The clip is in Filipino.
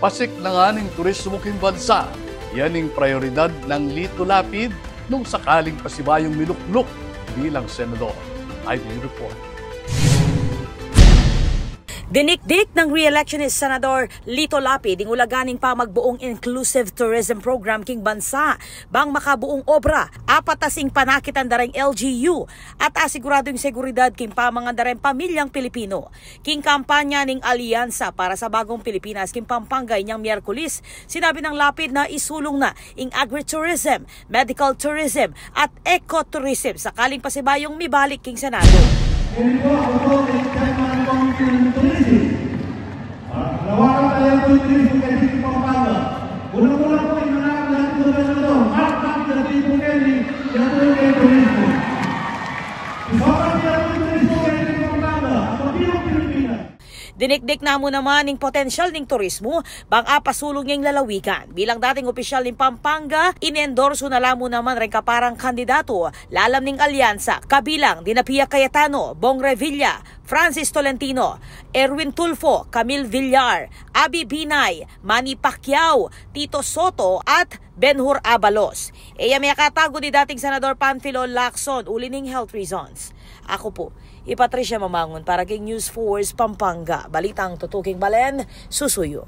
Pasik na nga ng turismo king bansa. Yan ang prioridad ng Lito Lapid nung sakaling pasibayong miluklok bilang senador. I report. Dinikdik ng re-electionist Senador Lito Lapid ang ulaganing pamagbuong Inclusive Tourism Program king bansa bang makabuong obra, apatasing panakitan dareng LGU at asiguradong seguridad king pamangan dareng pamilyang Pilipino. King kampanya ning Alyansa para sa Bagong Pilipinas king Pampanga inyang Miyerkules, sinabi ng Lapid na isulong na ing agritourism, medical tourism at ecotourism sakaling pasibayong mibalik king Senado. Lawakan tayo po yung turismo kasi sa Pampanga. Unang-unang po yung mga lahat po sa ito. At bakit na turismo Kelly, yan po yung turismo. Isapan niya po yung turismo kasi sa Pampanga. Ang mabilang Pilipinas. Dinikdik na mo naman ng potensyal ng turismo bang apasulong niyang lalawigan. Bilang dating opisyal ng Pampanga, inendorso na lamo naman rin kaparang kandidato lalam ng alyansa kabilang Dina Pia Cayetano, Bong Revilla, Francis Tolentino, Erwin Tulfo, Camille Villar, Abby Binay, Manny Pacquiao, Tito Soto at Benhur Abalos. Iya may katago ni dating Senador Panfilo Lacson ulining health reasons. Ako po, Patricia Mamangon para kay News Force Pampanga. Balitang tutuking balen, susuyo.